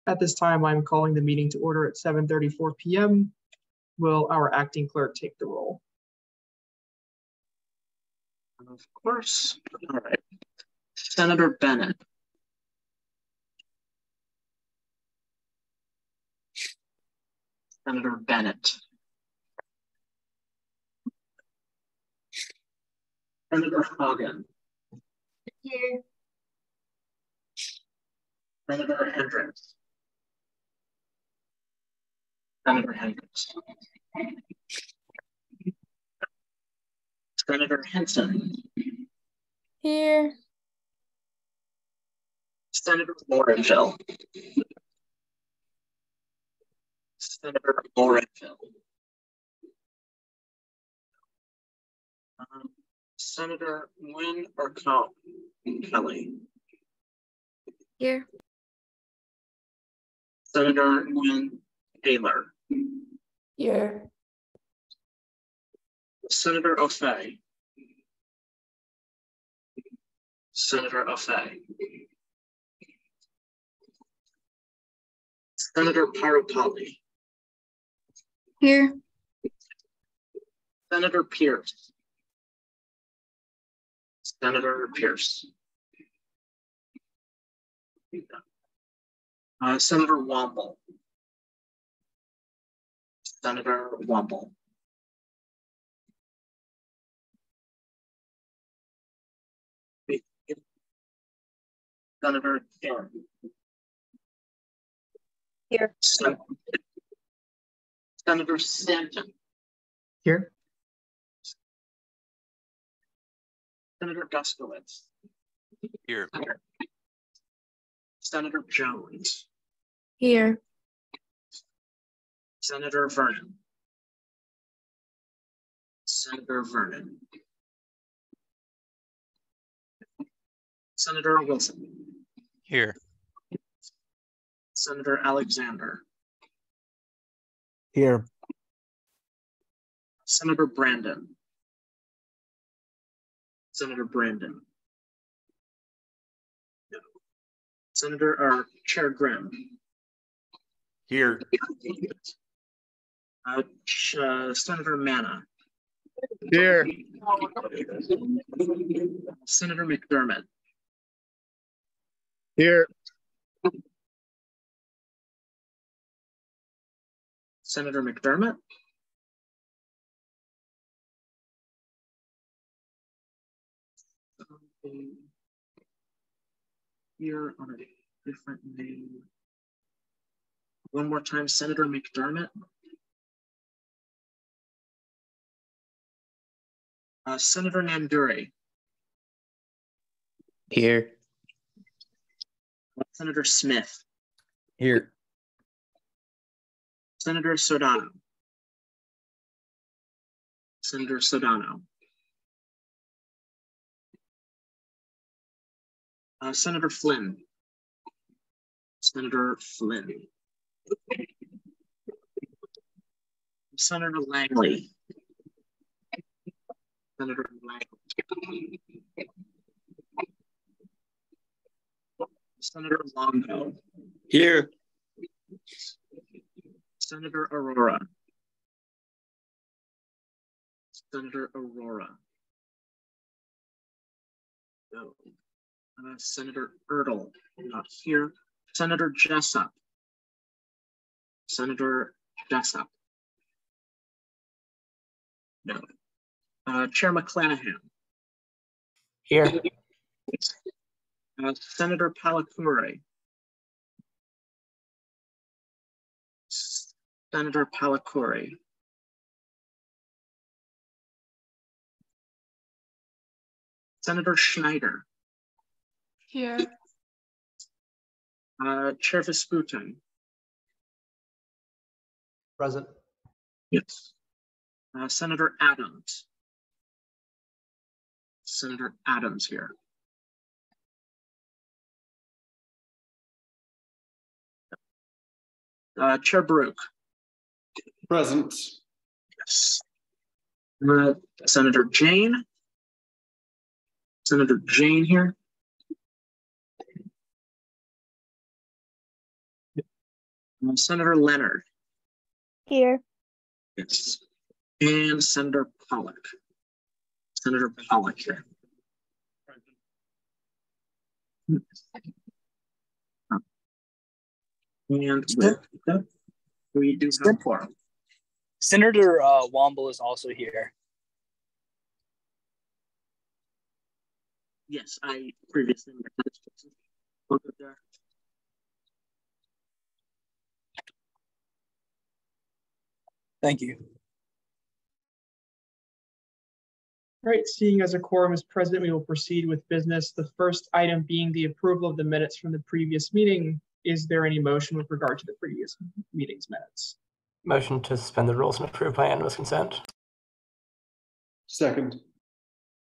At this time, I'm calling the meeting to order at 7:34 p.m. Will our acting clerk take the roll? Of course. All right. Senator Bennett. Senator Bennett. Senator Hagen. Here. Senator Hendricks. Senator Hendricks. Senator Henson. Here. Senator Lorenville. Senator Lorenville. Senator Wynn or Kelly. Here. Senator Wynn Taylor. Here. Senator O'Fay. Senator O'Fay. Senator Paropali. Here. Senator Pierce. Senator Pierce. Senator Womble. Senator Womble. Senator Kim. Here. Senator Stanton. Here. Senator Guskowitz. Here. Senator Jones. Here. Senator Vernon. Senator Vernon. Senator Wilson. Here. Senator Alexander. Here. Senator Brandon. Senator Brandon. No. Chair Grimm. Here. Senator Manna. Here. Senator McDermott. Here. Senator McDermott. Here on a different name. One more time, Senator McDermott. Senator Nanduri. Here. Senator Smith. Here. Senator Sodano. Senator Sodano. Senator Flynn. Senator Flynn. Senator Langley. Senator Langley. Senator Longo. Here. Senator Aurora. Senator Aurora. No. Senator Ertl, not here. Senator Jessup. Senator Jessup. No. Chair McClanahan. Here. Senator Palakure. Senator Palakure. Senator Schneider. Here. Chair Vesputin. Present. Yes. Senator Adams. Senator Adams here. Chair Baruch. Present. Yes. Senator Jane. Senator Jane here. Senator Leonard. Here. Yes. And Senator Pollock. Senator Pollock here. And with that, we do have a quorum. Senator Womble is also here. Yes, I previously met this person. Look up there. Thank you. All right, seeing as a quorum is present, we will proceed with business. The first item being the approval of the minutes from the previous meeting. Is there any motion with regard to the previous meeting's minutes? Motion to suspend the rules and approve by unanimous consent. Second.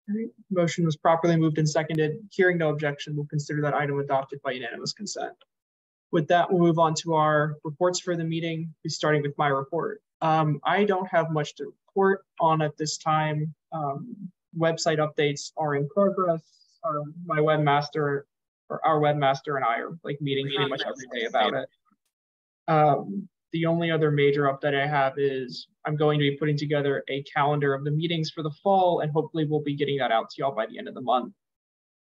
All right, motion was properly moved and seconded. Hearing no objection, we'll consider that item adopted by unanimous consent. With that, we'll move on to our reports for the meeting, starting with my report. I don't have much to report on at this time. Website updates are in progress. My webmaster, or our webmaster, and I are like meeting pretty much every day about it. The only other major update I have is I'm going to be putting together a calendar of the meetings for the fall, and hopefully we'll be getting that out to y'all by the end of the month.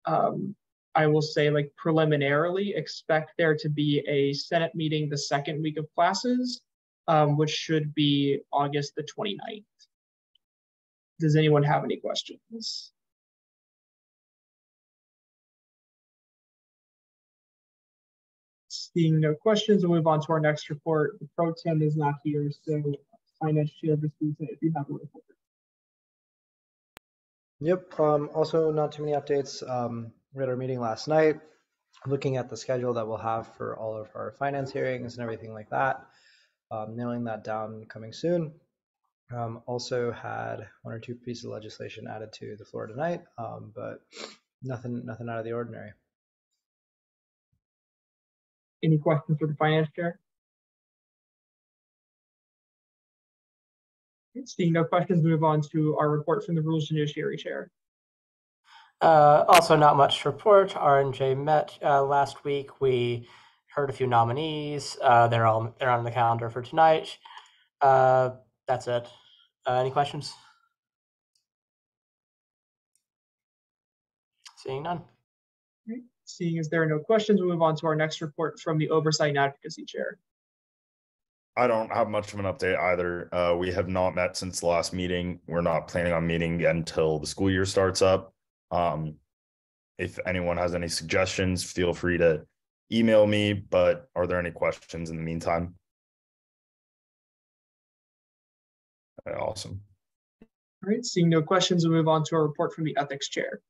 I will say, like, preliminarily expect there to be a Senate meeting the second week of classes, which should be August the 29th. Does anyone have any questions? Seeing no questions, we'll move on to our next report. The pro tem is not here, so Finance Chair Vistita, if you have a report. Yep. Also, not too many updates. We had our meeting last night, looking at the schedule that we'll have for all of our finance hearings and everything like that. Nailing that down coming soon. Also had one or two pieces of legislation added to the floor tonight, but nothing out of the ordinary. Any questions for the Finance Chair? Seeing no questions, move on to our report from the Rules Judiciary Chair. Also not much to report. R&J met last week. We heard a few nominees. They're on the calendar for tonight. That's it. Any questions? Seeing none. Right. Seeing as there are no questions, we'll move on to our next report from the Oversight and Advocacy Chair. I don't have much of an update either. We have not met since the last meeting. We're not planning on meeting again until the school year starts up. If anyone has any suggestions, feel free to email me, but are there any questions in the meantime? Awesome. All right, seeing no questions, we'll move on to our report from the Ethics Chair.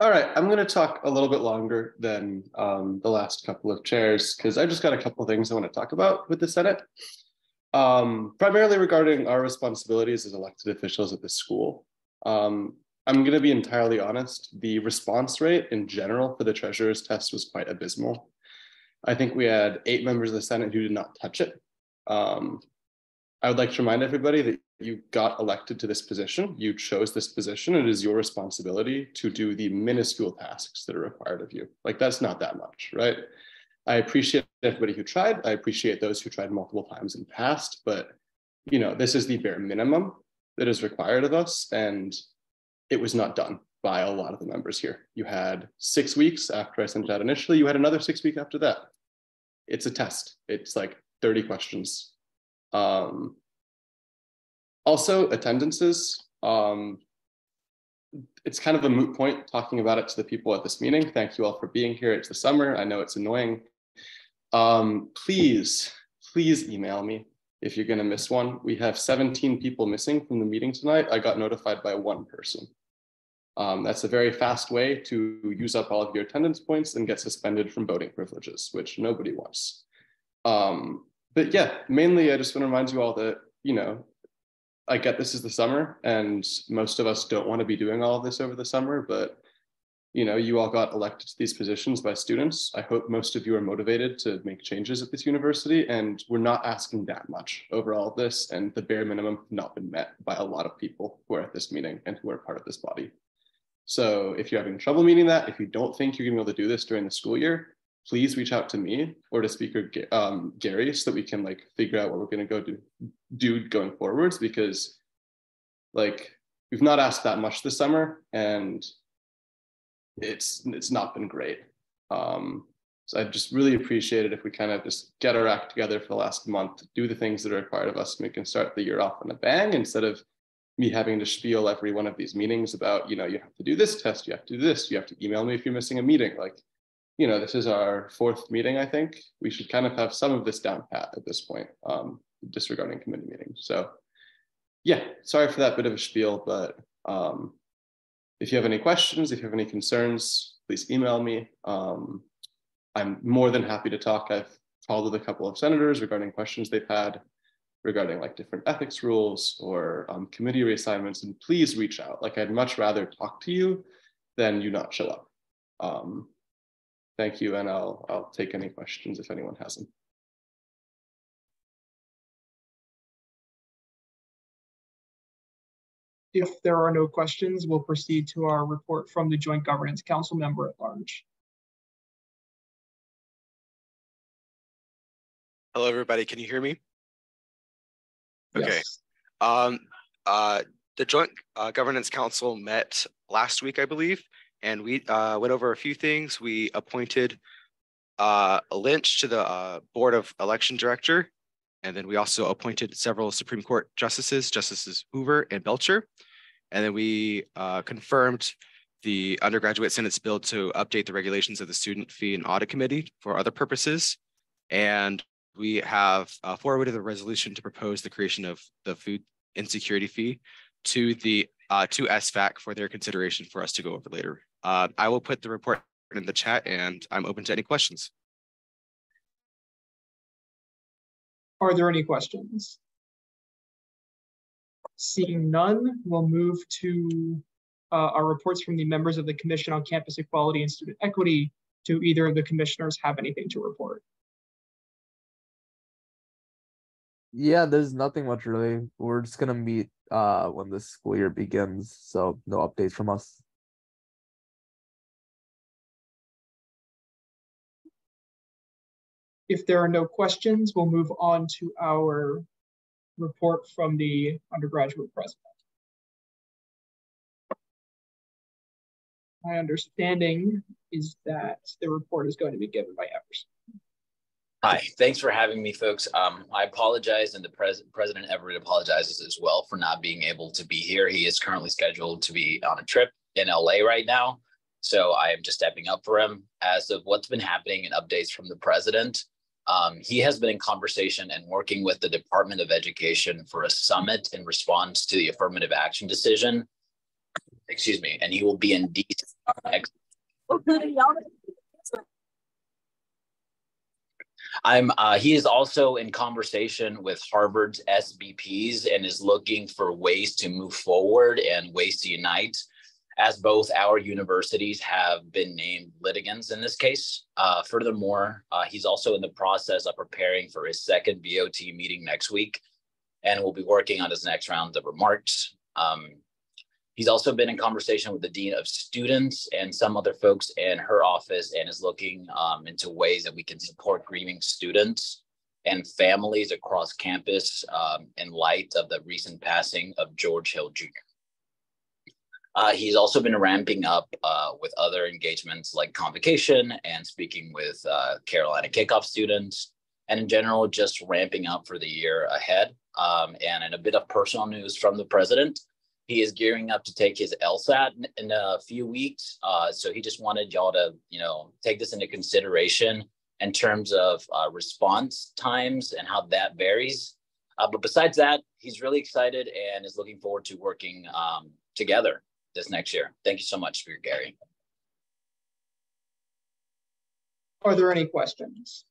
All right, I'm going to talk a little bit longer than the last couple of chairs because I just got a couple of things I want to talk about with the Senate. Primarily regarding our responsibilities as elected officials at the school. I'm going to be entirely honest, the response rate in general for the treasurer's test was quite abysmal. I think we had 8 members of the Senate who did not touch it. I would like to remind everybody that you got elected to this position. You chose this position. It is your responsibility to do the minuscule tasks that are required of you. Like, that's not that much, right? I appreciate everybody who tried. I appreciate those who tried multiple times in the past, but you know, this is the bare minimum that is required of us. And it was not done by a lot of the members here. You had 6 weeks after I sent it out initially. You had another 6 weeks after that. It's a test. It's like 30 questions. Also, attendances. It's kind of a moot point talking about it to the people at this meeting. Thank you all for being here. It's the summer. I know it's annoying. Please email me if you're going to miss one. We have 17 people missing from the meeting tonight. I got notified by 1 person. That's a very fast way to use up all of your attendance points and get suspended from voting privileges, which nobody wants. But yeah, mainly I just want to remind you all that, you know, I get this is the summer and most of us don't want to be doing all of this over the summer, but you know, you all got elected to these positions by students. I hope most of you are motivated to make changes at this university, and we're not asking that much over all of this, and the bare minimum has not been met by a lot of people who are at this meeting and who are part of this body. So if you're having trouble meeting that, if you don't think you're gonna be able to do this during the school year, please reach out to me or to Speaker Gary so that we can like figure out what we're going to go do going forwards, because like we've not asked that much this summer and it's not been great. So I just really appreciate it if we kind of just get our act together for the last month, do the things that are required of us, and we can start the year off on a bang instead of me having to spiel every one of these meetings about, you know, you have to do this test, you have to do this, you have to email me if you're missing a meeting. Like, you know, this is our 4th meeting, I think. We should kind of have some of this down pat at this point, disregarding committee meetings. So yeah, sorry for that bit of a spiel, but if you have any questions, if you have any concerns, please email me. I'm more than happy to talk. I've called with a couple of senators regarding questions they've had regarding like different ethics rules or committee reassignments, and please reach out. Like I'd much rather talk to you than you not show up. Thank you, and I'll take any questions if anyone has them. If there are no questions, we'll proceed to our report from the Joint Governance Council member at large. Hello, everybody. Can you hear me? Okay. Yes. The Joint Governance Council met last week, I believe, and we went over a few things. We appointed Lynch to the Board of Election Director, and then we also appointed several Supreme Court justices, Justices Hoover and Belcher, and then we confirmed the Undergraduate Senate's bill to update the regulations of the Student Fee and Audit Committee for other purposes, and we have forwarded a resolution to propose the creation of the Food Insecurity Fee to the to SFAC for their consideration for us to go over later. I will put the report in the chat, and I'm open to any questions. Are there any questions? Seeing none, we'll move to our reports from the members of the Commission on Campus Equality and Student Equity. Do either of the commissioners have anything to report? Yeah, there's nothing much really. We're just gonna meet when the school year begins, so no updates from us. If there are no questions, we'll move on to our report from the undergraduate president. My understanding is that the report is going to be given by Everson. Hi, thanks for having me, folks. I apologize, and the President Everett apologizes as well for not being able to be here. He is currently scheduled to be on a trip in LA right now, so I am just stepping up for him. As of what's been happening and updates from the President, he has been in conversation and working with the Department of Education for a summit in response to the affirmative action decision. Excuse me, and he will be in DC. He is also in conversation with Harvard's SBPs and is looking for ways to move forward and ways to unite, as both our universities have been named litigants in this case. Furthermore, he's also in the process of preparing for his second BOT meeting next week, and will be working on his next round of remarks. He's also been in conversation with the Dean of Students and some other folks in her office, and is looking into ways that we can support grieving students and families across campus in light of the recent passing of George Hill Jr. He's also been ramping up with other engagements like convocation and speaking with Carolina Kickoff students, and in general, just ramping up for the year ahead. And in a bit of personal news from the President, he is gearing up to take his LSAT in a few weeks. So he just wanted y'all to, take this into consideration in terms of response times and how that varies. But besides that, he's really excited and is looking forward to working together this next year. Thank you so much, Speaker Gary. Are there any questions?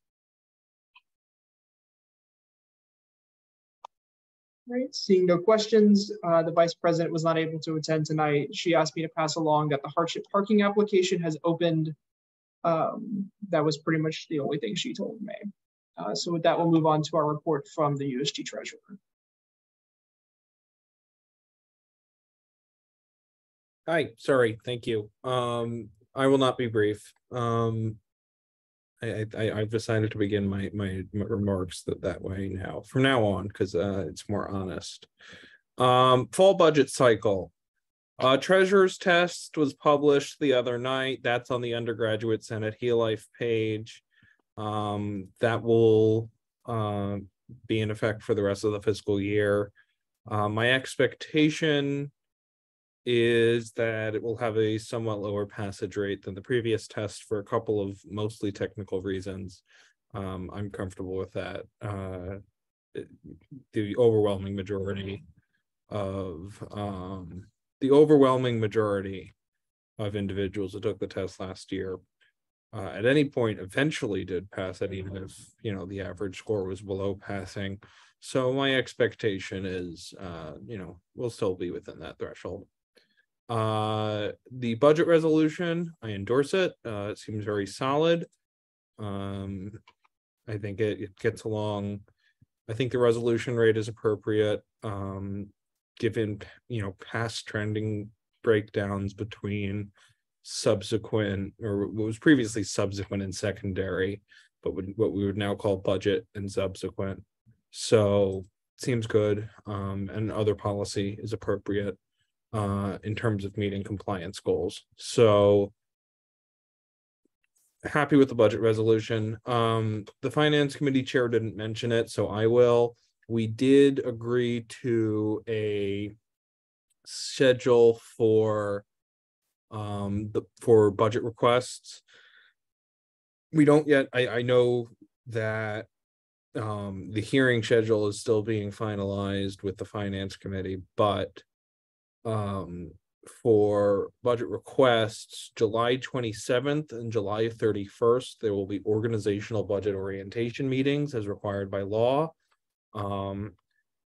Right, seeing no questions, the Vice President was not able to attend tonight. She asked me to pass along that the hardship parking application has opened. That was pretty much the only thing she told me. So with that, we'll move on to our report from the USG Treasurer. Hi, sorry, thank you. I will not be brief. I've decided to begin my remarks that way now, from now on, because it's more honest. Fall budget cycle. Treasurer's test was published the other night. That's on the Undergraduate Senate HeLife page. That will be in effect for the rest of the fiscal year. My expectation is that it will have a somewhat lower passage rate than the previous test for a couple of mostly technical reasons. I'm comfortable with that. The overwhelming majority of individuals who took the test last year at any point eventually did pass it, even if the average score was below passing. So my expectation is we'll still be within that threshold. The budget resolution, I endorse it. It seems very solid. I think it gets along. I think the resolution rate is appropriate, given past trending breakdowns between subsequent, or what was previously subsequent and secondary, but what we would now call budget and subsequent. So seems good, and other policy is appropriate in terms of meeting compliance goals. So happy with the budget resolution. The finance committee chair didn't mention it, so I will. We did agree to a schedule for budget requests. We don't yet. I know that the hearing schedule is still being finalized with the finance committee, but for budget requests, July 27th and July 31st, there will be organizational budget orientation meetings as required by law. And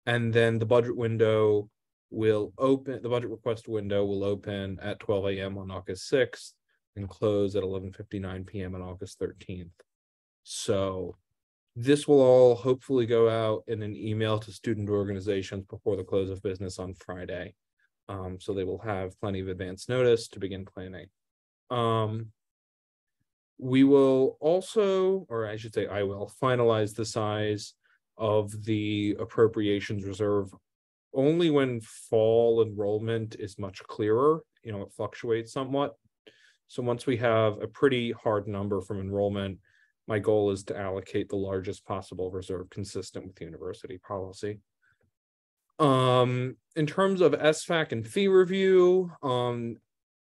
then the budget window will open, the budget request window will open at 12 a.m. on August 6th and close at 11:59 p.m. on August 13th. So this will all hopefully go out in an email to student organizations before the close of business on Friday. So they will have plenty of advance notice to begin planning. We will also, or I should say I will, finalize the size of the appropriations reserve only when fall enrollment is much clearer. It fluctuates somewhat. So once we have a pretty hard number from enrollment, my goal is to allocate the largest possible reserve consistent with university policy. In terms of SFAC and fee review,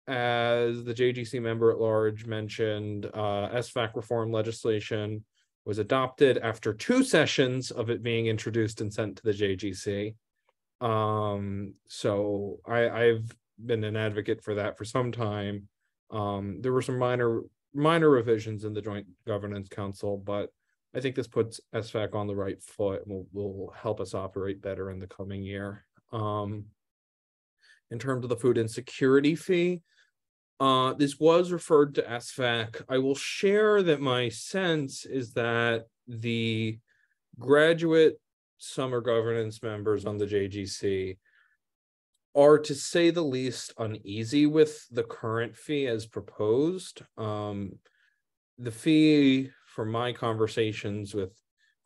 as the JGC member at large mentioned, SFAC reform legislation was adopted after 2 sessions of it being introduced and sent to the JGC. So I've been an advocate for that for some time. There were some minor revisions in the Joint Governance Council, but I think this puts SFAC on the right foot and will help us operate better in the coming year. In terms of the food insecurity fee, this was referred to SFAC. I will share that my sense is that the graduate summer governance members on the JGC are, to say the least, uneasy with the current fee as proposed. The fee, from my conversations with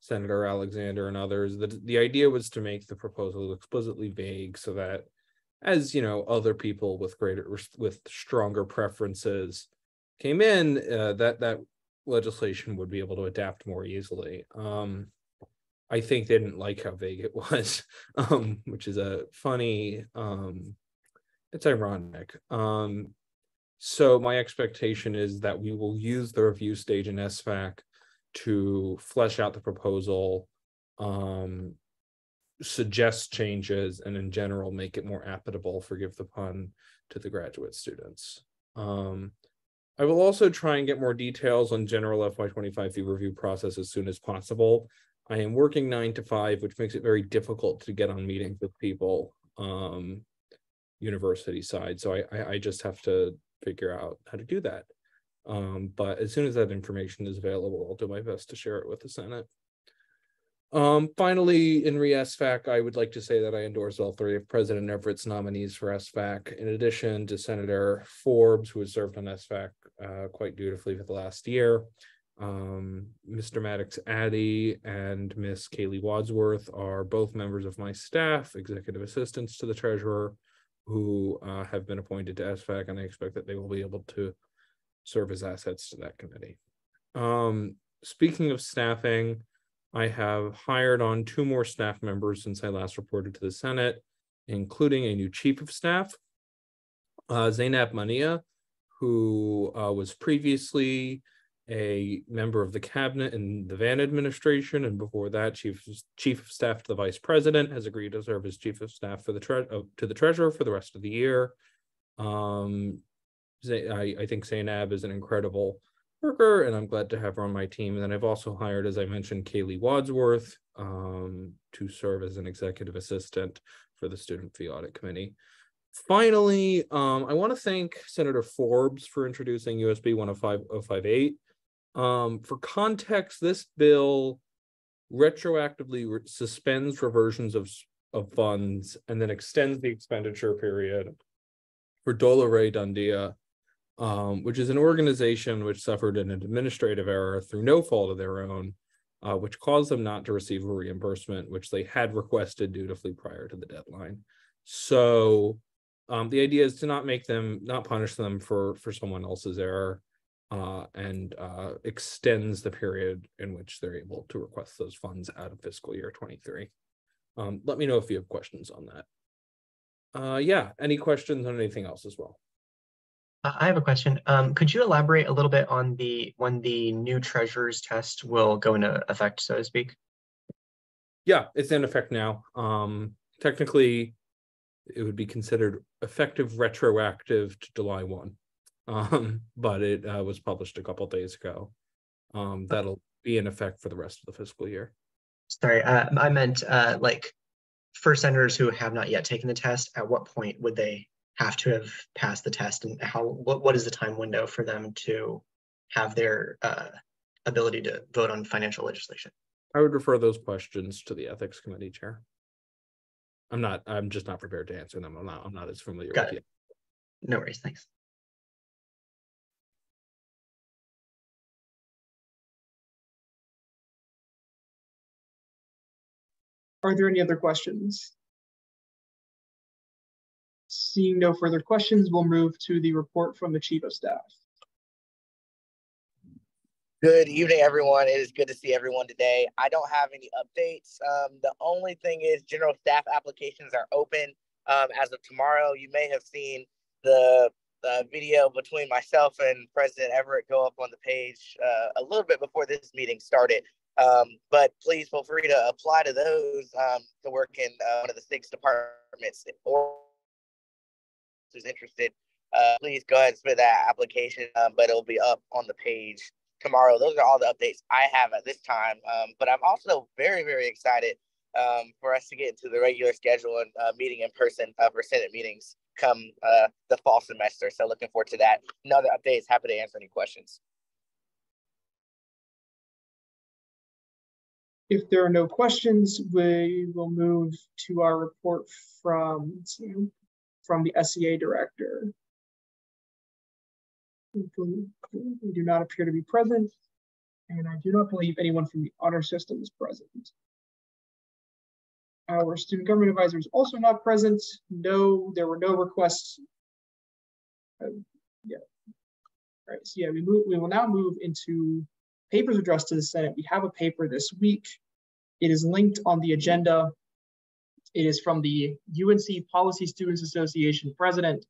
Senator Alexander and others, the idea was to make the proposal explicitly vague so that, as other people with stronger preferences came in, that legislation would be able to adapt more easily. I think they didn't like how vague it was, which is a funny, it's ironic. So my expectation is that we will use the review stage in SFAC to flesh out the proposal, suggest changes, and in general make it more applicable, forgive the pun, to the graduate students. I will also try and get more details on general FY25 fee review process as soon as possible. I am working 9 to 5, which makes it very difficult to get on meetings with people, university side. So I just have to figure out how to do that. But as soon as that information is available, I'll do my best to share it with the Senate. Finally, in re-SFAC, I would like to say that I endorse all 3 of President Everett's nominees for SFAC, in addition to Senator Forbes, who has served on SFAC quite dutifully for the last year, Mr. Maddox Addy and Miss Kaylee Wadsworth are both members of my staff, executive assistants to the treasurer, who have been appointed to SFAC, and I expect that they will be able to serve as assets to that committee. Speaking of staffing, I have hired on 2 more staff members since I last reported to the Senate, including a new chief of staff, Zainab Mania, who was previously a member of the cabinet in the Van administration, and before that, chief of staff to the vice president, has agreed to serve as chief of staff for the to the treasurer for the rest of the year. I think Zainab is an incredible worker, and I'm glad to have her on my team. And then I've also hired, as I mentioned, Kaylee Wadsworth to serve as an executive assistant for the Student Fee Audit Committee. Finally, I want to thank Senator Forbes for introducing USB 105058. For context, this bill retroactively suspends reversions of funds and then extends the expenditure period for Dola Ray Dundia, which is an organization which suffered an administrative error through no fault of their own, which caused them not to receive a reimbursement, which they had requested dutifully prior to the deadline. So the idea is to not punish them for someone else's error, and extends the period in which they're able to request those funds out of fiscal year 23. Let me know if you have questions on that. Yeah, any questions on anything else as well? I have a question. Could you elaborate a little bit on when the new treasurer's test will go into effect, so to speak? Yeah, it's in effect now. Technically, it would be considered effective retroactive to July 1. But it was published a couple of days ago. That'll be in effect for the rest of the fiscal year. Sorry, I meant like for senators who have not yet taken the test, at what point would they have to have passed the test, and what is the time window for them to have their ability to vote on financial legislation? I would refer those questions to the ethics committee chair. I'm just not prepared to answer them. I'm not as familiar with it. No worries, thanks. Are there any other questions? Seeing no further questions, we'll move to the report from the Chief of Staff. Good evening, everyone. It is good to see everyone today. I don't have any updates. The only thing is general staff applications are open as of tomorrow. You may have seen the video between myself and President Everett go up on the page a little bit before this meeting started. But please feel free to apply to those to work in one of the 6 departments, or who's interested, please go ahead and submit that application, but it'll be up on the page tomorrow. Those are all the updates I have at this time, but I'm also very, very excited for us to get into the regular schedule and meeting in person for Senate meetings come the fall semester. So looking forward to that. No other updates, happy to answer any questions. If there are no questions, we will move to our report from the SEA director. They do not appear to be present, and I do not believe anyone from the honor system is present. Our student government advisor is also not present. No, there were no requests. Yeah. All right. So yeah, we will now move into papers addressed to the Senate. We have a paper this week. It is linked on the agenda. It is from the UNC Policy Students Association president.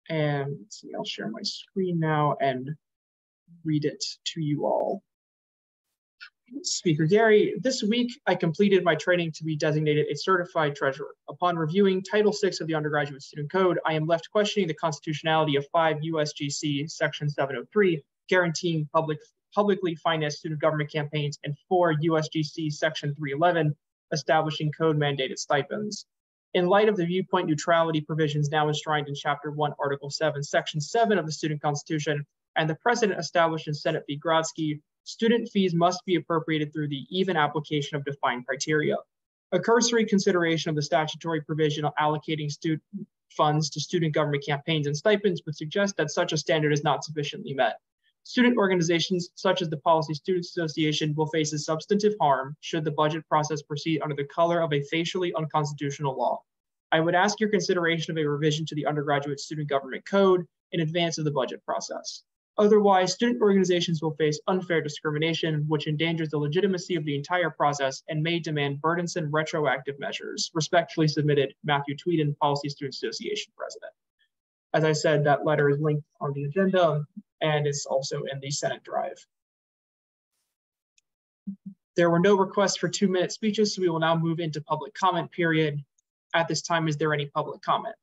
And let's see, I'll share my screen now and read it to you all. Speaker Gary, this week I completed my training to be designated a certified treasurer. Upon reviewing Title VI of the Undergraduate Student Code, I am left questioning the constitutionality of 5 USGC Section 703, guaranteeing publicly financed student government campaigns, and 4 USGC Section 311, establishing code-mandated stipends. In light of the viewpoint neutrality provisions now enshrined in Chapter 1, Article 7, Section 7 of the Student Constitution, and the precedent established in Senate v. Grodsky, student fees must be appropriated through the even application of defined criteria. A cursory consideration of the statutory provision of allocating student funds to student government campaigns and stipends would suggest that such a standard is not sufficiently met. Student organizations such as the Policy Students Association will face a substantive harm should the budget process proceed under the color of a facially unconstitutional law. I would ask your consideration of a revision to the Undergraduate Student Government Code in advance of the budget process. Otherwise, student organizations will face unfair discrimination, which endangers the legitimacy of the entire process and may demand burdensome retroactive measures. Respectfully submitted, Matthew Tweeden, Policy Students Association President. As I said, that letter is linked on the agenda and is also in the Senate Drive. There were no requests for 2-minute speeches, so we will now move into public comment period. At this time, is there any public comment?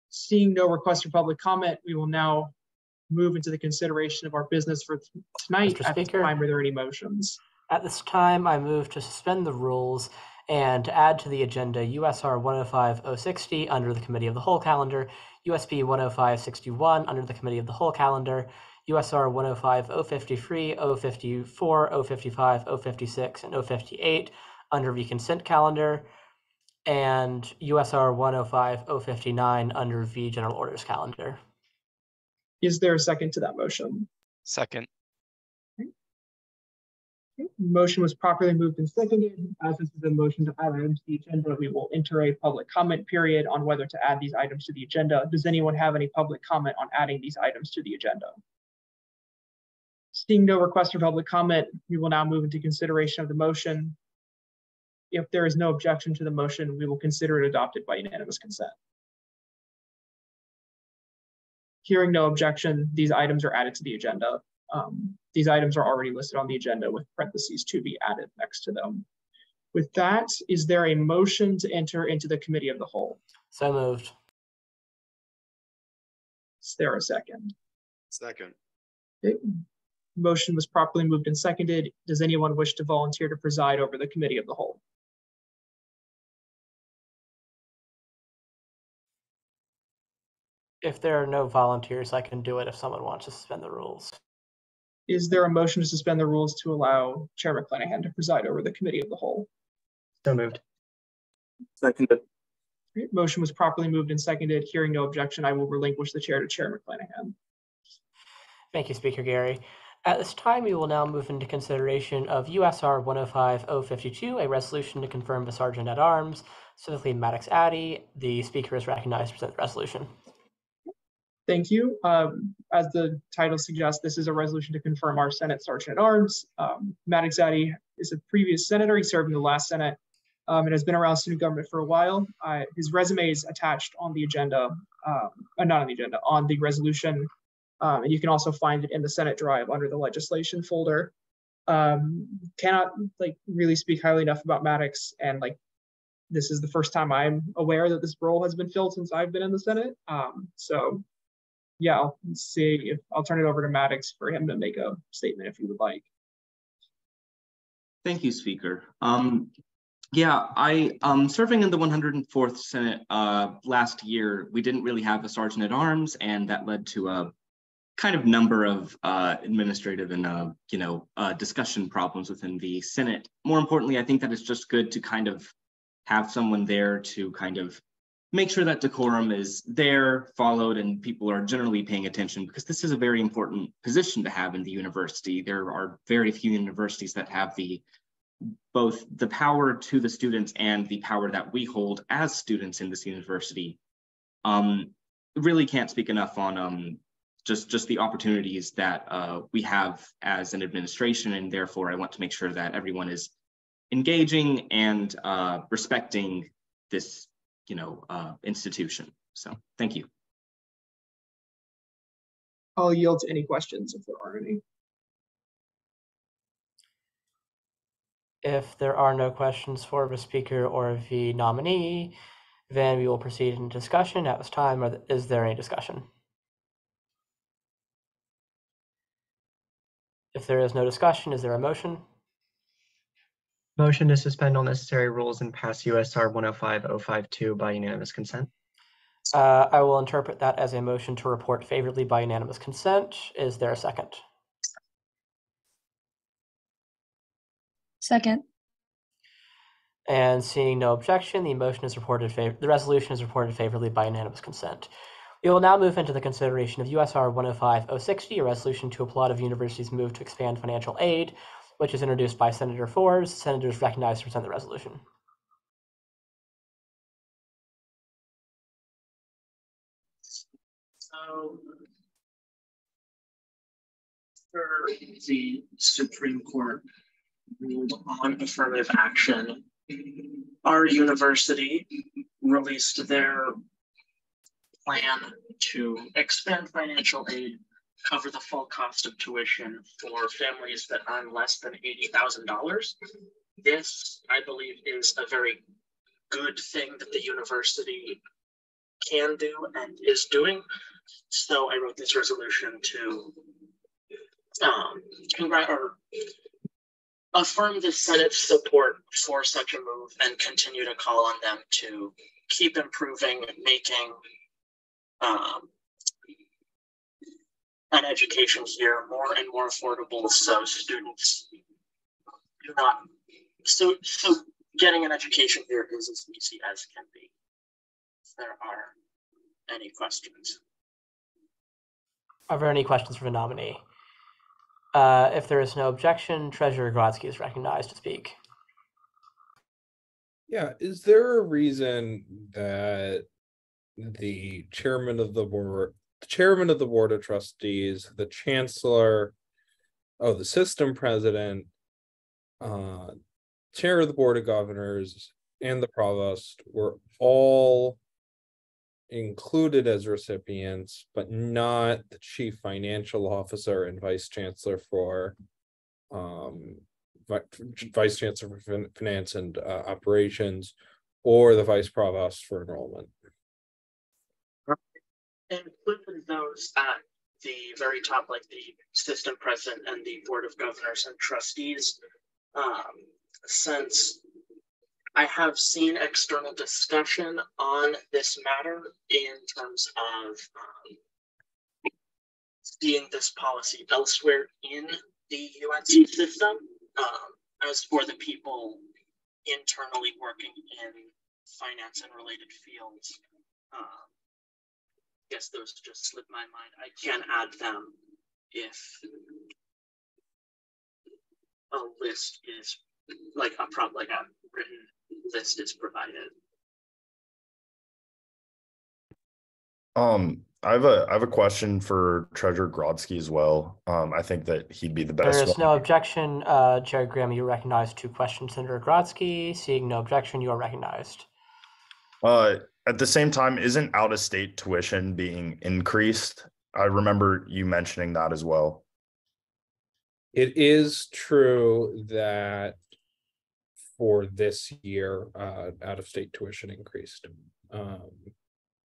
Seeing no request for public comment, we will now move into the consideration of our business for tonight. Mr. At this Speaker. time, are there any motions? At this time, I move to suspend the rules and to add to the agenda USR 105-060 under the Committee of the Whole calendar, USB 105-61 under the Committee of the Whole calendar, USR 105-053, 054, 055, 056, and 058 under the consent calendar, and USR 105-059 under the general orders calendar. Is there a second to that motion? Second. Motion was properly moved and seconded. As this is a motion to add items to the agenda, we will enter a public comment period on whether to add these items to the agenda. Does anyone have any public comment on adding these items to the agenda? Seeing no request for public comment, we will now move into consideration of the motion. If there is no objection to the motion, we will consider it adopted by unanimous consent. Hearing no objection, these items are added to the agenda. These items are already listed on the agenda with parentheses to be added next to them. With that, is there a motion to enter into the Committee of the Whole? So moved. Is there a second? Second. Okay. Motion was properly moved and seconded. Does anyone wish to volunteer to preside over the Committee of the Whole? If there are no volunteers, I can do it if someone wants to suspend the rules. Is there a motion to suspend the rules to allow Chair McClanahan to preside over the Committee of the Whole? So moved. Seconded. Motion was properly moved and seconded. Hearing no objection, I will relinquish the chair to Chair McClanahan. Thank you, Speaker Gary. At this time, we will now move into consideration of USR 105-052, a resolution to confirm the Sergeant at Arms, specifically Maddox Addy. The Speaker is recognized to present the resolution. Thank you. As the title suggests, this is a resolution to confirm our Senate Sergeant at Arms. Maddox Addy is a previous senator. He served in the last Senate and has been around student government for a while. His resume is attached on the agenda, not on the agenda, on the resolution. And you can also find it in the Senate Drive under the legislation folder. Cannot really speak highly enough about Maddox, and this is the first time I'm aware that this role has been filled since I've been in the Senate. So yeah, I'll turn it over to Maddox for him to make a statement if you would like. Thank you, Speaker. Yeah, serving in the 104th Senate last year, we didn't really have a Sergeant at Arms, and that led to a kind of number of administrative and discussion problems within the Senate. More importantly, I think that it's just good to kind of have someone there to kind of make sure that decorum is there, followed, and people are generally paying attention, because this is a very important position to have in the university. There are very few universities that have both the power to the students and the power that we hold as students in this university. Really can't speak enough on just the opportunities that we have as an administration, and therefore I want to make sure that everyone is engaging and respecting this institution. So thank you. I'll yield to any questions if there are any. If there are no questions for the speaker or the nominee, then we will proceed in discussion. At this time, is there any discussion? If there is no discussion, is there a motion? Motion to suspend all necessary rules and pass USR 105-052 by unanimous consent. I will interpret that as a motion to report favorably by unanimous consent. Is there a second? Second. And seeing no objection, the resolution is reported favorably by unanimous consent. We will now move into the consideration of USR 105-060, a resolution to applaud of universities' move to expand financial aid, which is introduced by Senator Forbes. Senators recognized to present the resolution. So, the Supreme Court ruled on affirmative action, our university released their plan to expand financial aid, cover the full cost of tuition for families that earn less than $80,000. This, I believe, is a very good thing that the university can do and is doing. So I wrote this resolution to affirm the Senate's support for such a move and continue to call on them to keep improving and making an education here more and more affordable, so students do not. So getting an education here is as easy as can be. If there are any questions. Are there any questions for the nominee? If there is no objection, Treasurer Grodzki is recognized to speak. Yeah, is there a reason that the chairman of the board of trustees, the chancellor, the system president, chair of the board of governors, and the provost were all included as recipients, but not the chief financial officer and vice chancellor for finance and operations, or the vice provost for enrollment? Included those at the very top, like the system president and the board of governors and trustees, since I have seen external discussion on this matter in terms of seeing this policy elsewhere in the UNC system. As for the people internally working in finance and related fields, guess those just slipped my mind. I can add them if a list is like a written list is provided. I have a question for Treasurer Grodzki as well. I think that he'd be the best. There is no objection. Chair Graham, you are recognized to question Senator Grodzki. Seeing no objection, you are recognized. At the same time, isn't out-of-state tuition being increased? I remember you mentioning that as well. It is true that for this year, out-of-state tuition increased.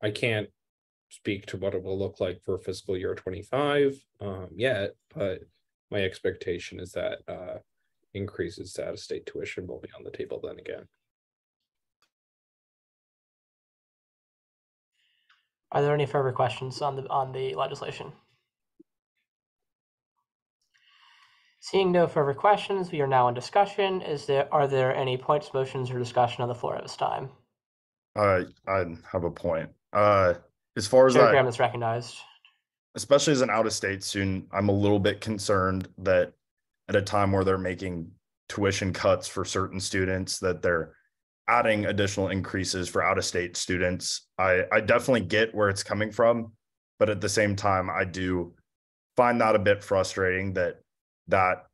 I can't speak to what it will look like for fiscal year 25 yet, but my expectation is that increases to out-of-state tuition will be on the table then again. Are there any further questions on the legislation? Seeing no further questions, we are now in discussion. Are there any points, motions, or discussion on the floor at this time? I have a point. As far as Chair Graham is recognized. Especially as an out-of-state student, I'm a little bit concerned that at a time where they're making tuition cuts for certain students, that they're adding additional increases for out-of-state students. I definitely get where it's coming from, but at the same time, I do find that a bit frustrating that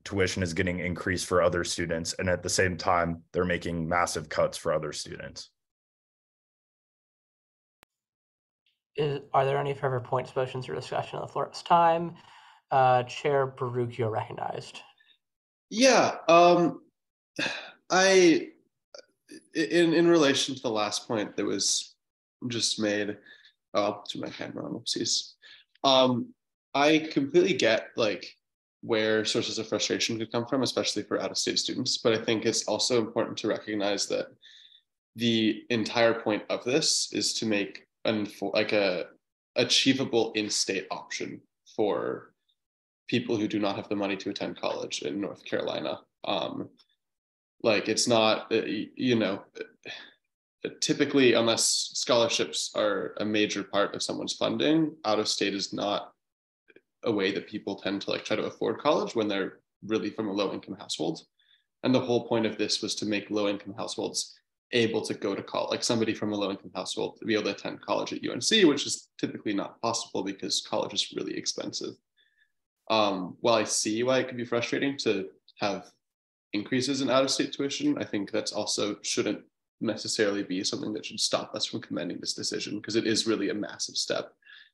tuition is getting increased for other students, and at the same time, they're making massive cuts for other students. Are there any further points, motions, or discussion on the floor at this time? Chair Baruch, you're recognized. Yeah, in relation to the last point that was just made, I'll do my camera on, oopsies. I completely get like where sources of frustration could come from, especially for out-of-state students. But I think it's also important to recognize that the entire point of this is to make a achievable in-state option for people who do not have the money to attend college in North Carolina. Like it's not, typically, unless scholarships are a major part of someone's funding, out of state is not a way that people tend to like try to afford college when they're really from a low income household. And the whole point of this was to make low income households able to go to college, like somebody from a low income household to be able to attend college at UNC, which is typically not possible because college is really expensive. While I see why it can be frustrating to have increases in out of state tuition, I think that's also shouldn't necessarily be something that should stop us from commending this decision, because it is really a massive step,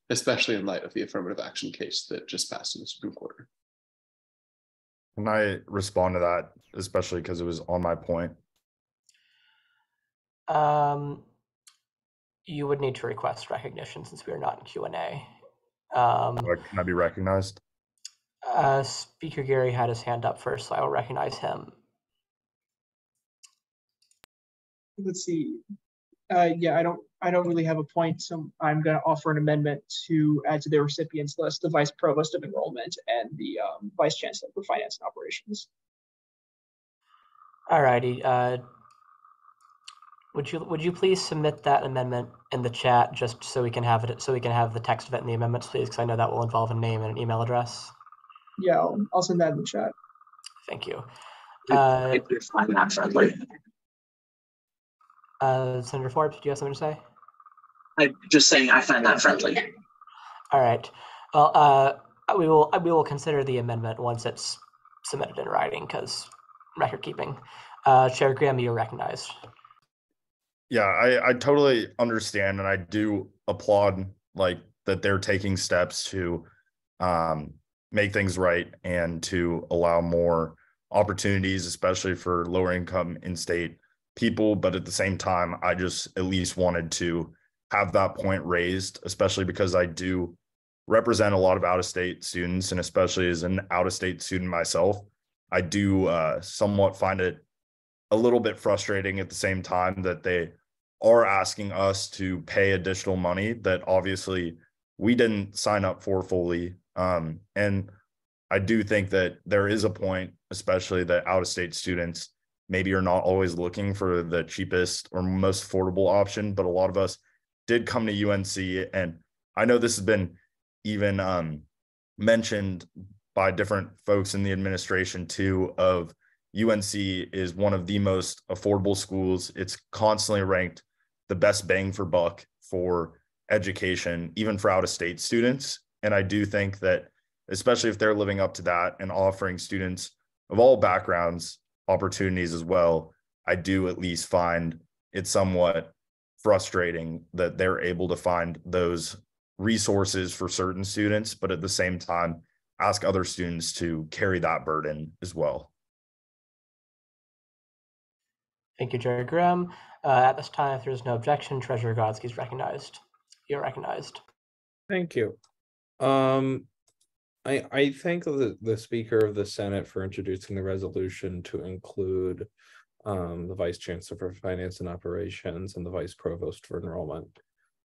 especially in light of the affirmative action case that just passed in the Supreme Court. Can I respond to that, especially because it was on my point? You would need to request recognition since we are not in Q&A. Can I be recognized? Speaker Gary had his hand up first, so I will recognize him. Let's see. Yeah, I don't really have a point, so I'm going to offer an amendment to add to the recipients list the Vice Provost of Enrollment and the Vice Chancellor for Finance and Operations. All righty. Would you please submit that amendment in the chat just so we can have it, so we can have the text of it in the amendments, please, because I know that will involve a name and an email address. Yeah, I'll send that in the chat. Thank you. I'm not friendly. Senator Forbes, do you have something to say? I'm just saying I find that friendly. All right. Well, we will consider the amendment once it's submitted in writing, because record keeping. Chair Graham, you're recognized. Yeah, I totally understand, and I do applaud like that they're taking steps to make things right and to allow more opportunities, especially for lower income in-state people. But at the same time, I just at least wanted to have that point raised, especially because I do represent a lot of out-of-state students, and especially as an out-of-state student myself, I do somewhat find it a little bit frustrating at the same time that they are asking us to pay additional money that obviously we didn't sign up for fully. And I do think that there is a point, especially that out-of-state students maybe are not always looking for the cheapest or most affordable option, but a lot of us did come to UNC. And I know this has been even mentioned by different folks in the administration too, of UNC is one of the most affordable schools. It's constantly ranked the best bang for buck for education, even for out-of-state students. And I do think that, especially if they're living up to that and offering students of all backgrounds opportunities as well, I do at least find it somewhat frustrating that they're able to find those resources for certain students, but at the same time, ask other students to carry that burden as well. Thank you, Jerry Graham. At this time, if there's no objection, Treasurer Godsky is recognized. You're recognized. Thank you. I thank the Speaker of the Senate for introducing the resolution to include the Vice Chancellor for Finance and Operations and the Vice Provost for Enrollment.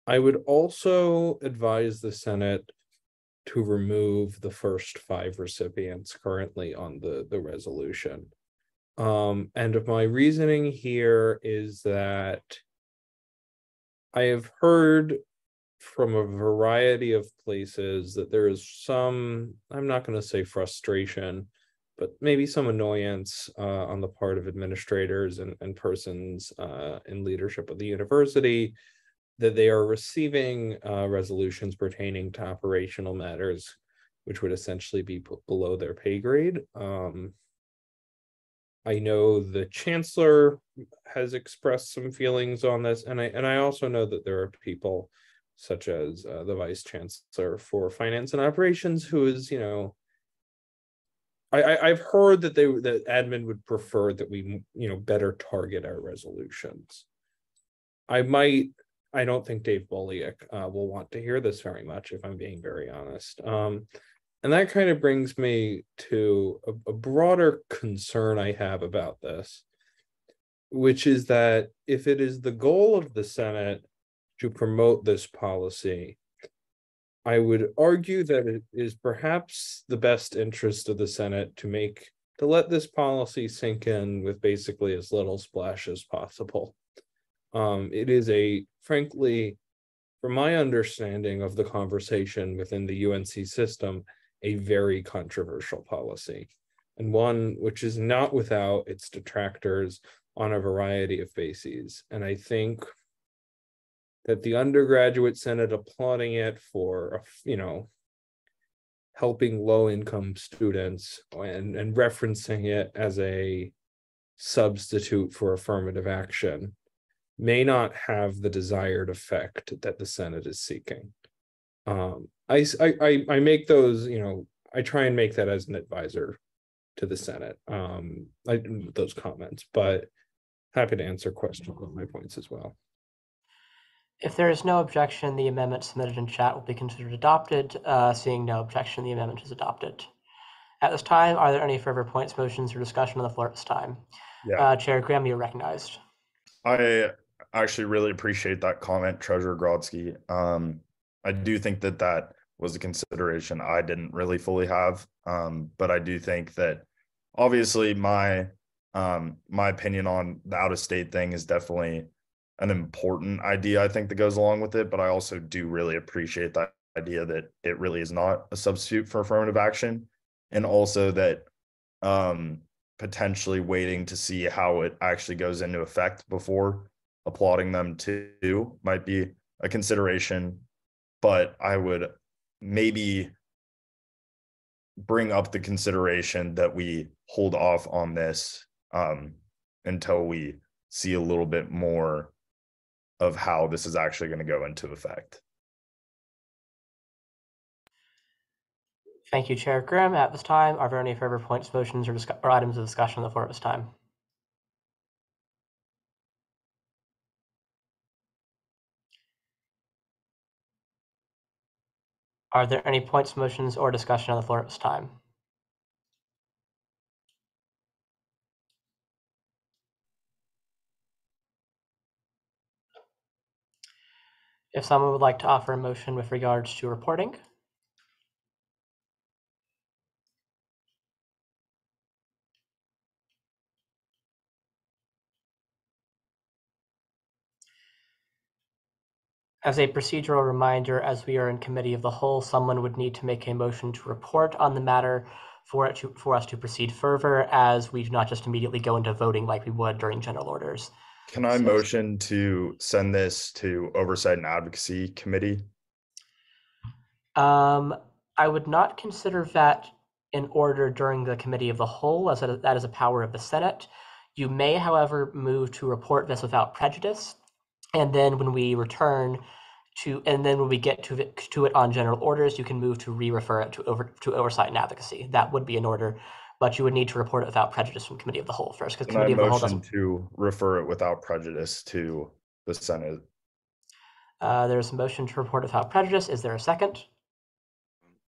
I would also advise the Senate to remove the first 5 recipients currently on the resolution. And my reasoning here is that I have heard from a variety of places that there is some, I'm not going to say frustration, but maybe some annoyance on the part of administrators and persons in leadership of the university that they are receiving resolutions pertaining to operational matters, which would essentially be below their pay grade. I know the chancellor has expressed some feelings on this, and I also know that there are people such as the vice chancellor for finance and operations, who is, you know, I've heard that that admin would prefer that we, you know, better target our resolutions. I don't think Dave Boliak will want to hear this very much, if I'm being very honest. And that kind of brings me to a broader concern I have about this, which is that if it is the goal of the Senate to promote this policy, I would argue that it is perhaps the best interest of the Senate to let this policy sink in with basically as little splash as possible. It is frankly, from my understanding of the conversation within the UNC system, a very controversial policy, and one which is not without its detractors on a variety of bases. And I think that the undergraduate Senate applauding it for, helping low-income students and referencing it as a substitute for affirmative action may not have the desired effect that the Senate is seeking. I make those, I try and make that as an advisor to the Senate, those comments, but happy to answer questions on my points as well. If there is no objection, the amendment submitted in chat will be considered adopted. Seeing no objection, the amendment is adopted. At this time, are there any further points, motions, or discussion on the floor at this time? Yeah. Chair Graham, you're recognized. I actually really appreciate that comment, Treasurer Grodsky. I do think that was a consideration I didn't really fully have, but I do think that obviously my opinion on the out-of-state thing is definitely an important idea, I think, that goes along with it, but I also do really appreciate that idea that it really is not a substitute for affirmative action, and also that potentially waiting to see how it actually goes into effect before applauding them too might be a consideration. But I would maybe bring up the consideration that we hold off on this until we see a little bit more of how this is actually going to go into effect. Thank you, Chair Grimm. At this time, are there any further points, motions, or items of discussion on the floor at this time? Are there any points, motions, or discussion on the floor at this time? If someone would like to offer a motion with regards to reporting. As a procedural reminder, as we are in committee of the whole, someone would need to make a motion to report on the matter for us to proceed further, as we do not just immediately go into voting like we would during general orders. Can I motion to send this to Oversight and Advocacy Committee? I would not consider that in order during the committee of the whole, as that is a power of the Senate. You may, however, move to report this without prejudice, and then when we return to, and then when we get to it on general orders, you can move to re-refer it to Oversight and Advocacy. That would be in order, but you would need to report it without prejudice from committee of the whole first, because committee of the whole doesn't. To refer it without prejudice to the Senate. There's a motion to report without prejudice. Is there a second?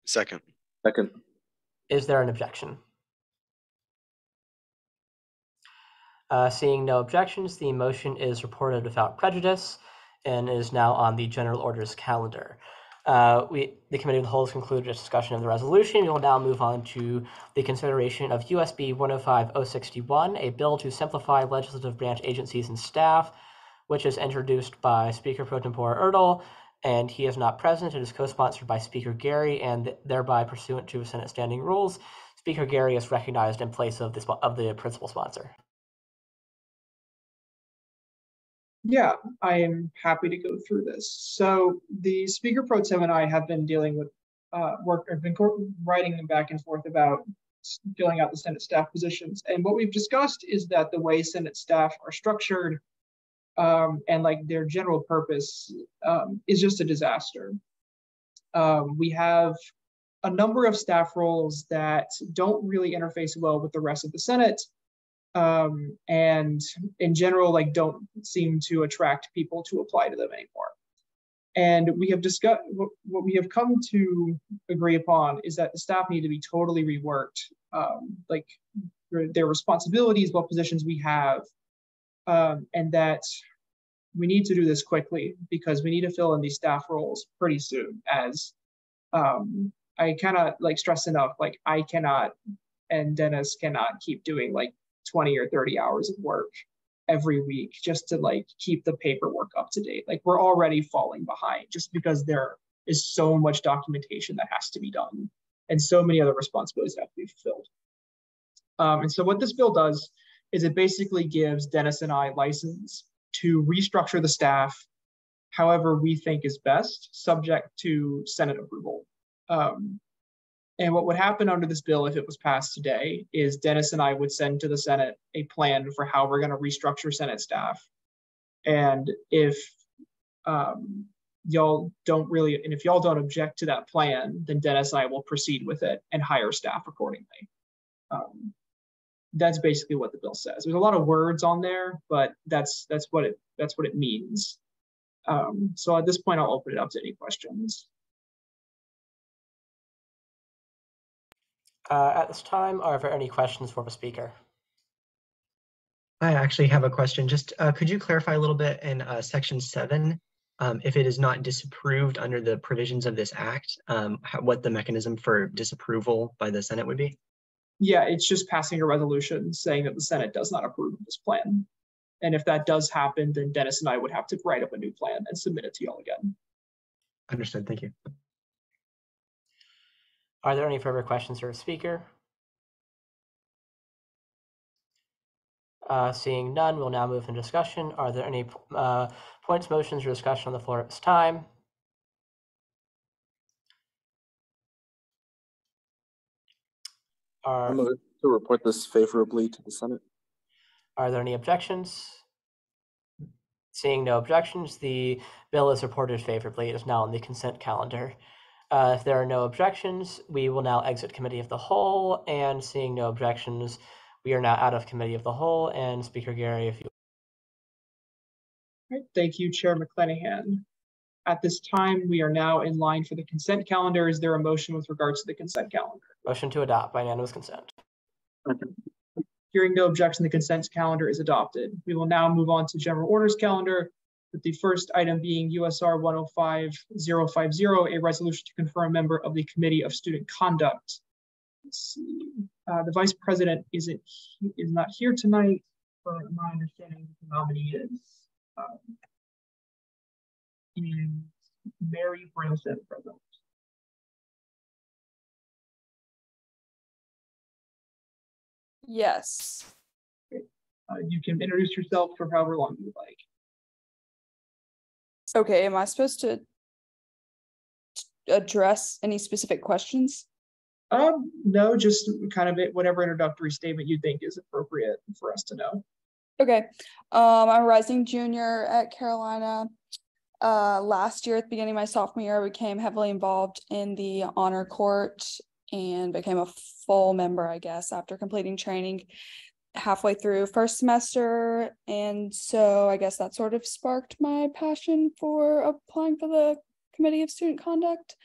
Second. Is there an objection? Seeing no objections, the motion is reported without prejudice and is now on the general orders calendar. The committee of the whole has concluded its discussion of the resolution. We will now move on to the consideration of USB 105-061, a bill to simplify legislative branch agencies and staff, which is introduced by Speaker Pro Tempore Erdahl, and he is not present. It is co-sponsored by Speaker Gary, and thereby pursuant to Senate standing rules, Speaker Gary is recognized in place of the principal sponsor. Yeah, I am happy to go through this. So the Speaker Pro Tem and I have been dealing with I've been writing back and forth about filling out the Senate staff positions. And what we've discussed is that the way Senate staff are structured and like their general purpose is just a disaster. We have a number of staff roles that don't really interface well with the rest of the Senate. And in general, like don't seem to attract people to apply to them anymore. And we have discussed what we have come to agree upon is that the staff need to be totally reworked, like their responsibilities, what positions we have, and that we need to do this quickly because we need to fill in these staff roles pretty soon. As I cannot like stress enough, like I cannot and Dennis cannot keep doing like 20 or 30 hours of work every week just to like keep the paperwork up to date. Like we're already falling behind just because there is so much documentation that has to be done and so many other responsibilities that have to be fulfilled. And so what this bill does is it basically gives Dennis and I license to restructure the staff however we think is best, subject to Senate approval. And what would happen under this bill if it was passed today is Dennis and I would send to the Senate a plan for how we're going to restructure Senate staff. And if y'all don't really, and if y'all don't object to that plan, then Dennis and I will proceed with it and hire staff accordingly. That's basically what the bill says. There's a lot of words on there, but that's what it means. So at this point, I'll open it up to any questions. At this time, are there any questions for the speaker? I actually have a question. Just could you clarify a little bit in section 7, if it is not disapproved under the provisions of this act, what the mechanism for disapproval by the Senate would be? Yeah, it's just passing a resolution saying that the Senate does not approve of this plan. And if that does happen, then Dennis and I would have to write up a new plan and submit it to y'all again. Understood. Thank you. Are there any further questions for the speaker? Seeing none, we'll now move into discussion. Are there any points, motions, or discussion on the floor at this time? I move to report this favorably to the Senate. Are there any objections? Seeing no objections, the bill is reported favorably. It is now on the consent calendar. If there are no objections, we will now exit committee of the whole, and seeing no objections, we are now out of committee of the whole. And Speaker Gary, if you... All right, thank you, Chair McClanahan. At this time, we are now in line for the consent calendar. Is there a motion with regards to the consent calendar? Motion to adopt by unanimous consent. Hearing no objection, the consent calendar is adopted. We will now move on to general orders calendar, with the first item being USR 105050, a resolution to confirm a member of the Committee of Student Conduct. Let's see. The Vice President is not here tonight, but my understanding the nominee is Mary Branson, President. Yes. You can introduce yourself for however long you would like. Okay, am I supposed to address any specific questions? No, just kind of whatever introductory statement you think is appropriate for us to know. Okay. I'm a rising junior at Carolina. Last year, at the beginning of my sophomore year, I became heavily involved in the honor court and became a full member, I guess, after completing training halfway through first semester. And so I guess that sort of sparked my passion for applying for the Committee of Student Conduct.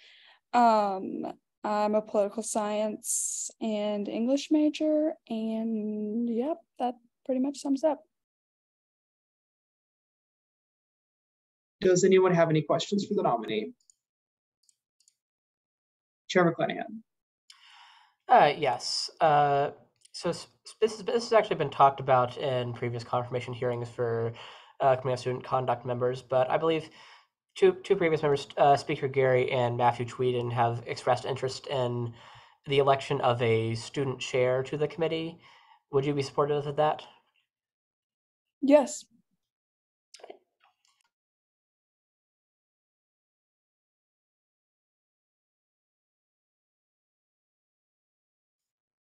I'm a political science and English major, and yep, that pretty much sums up. Does anyone have any questions for the nominee? Chair McClanahan. Yes. So this has actually been talked about in previous confirmation hearings for Committee of Student Conduct members, but I believe two previous members, Speaker Gary and Matthew Tweeden, have expressed interest in the election of a student chair to the committee. Would you be supportive of that? Yes.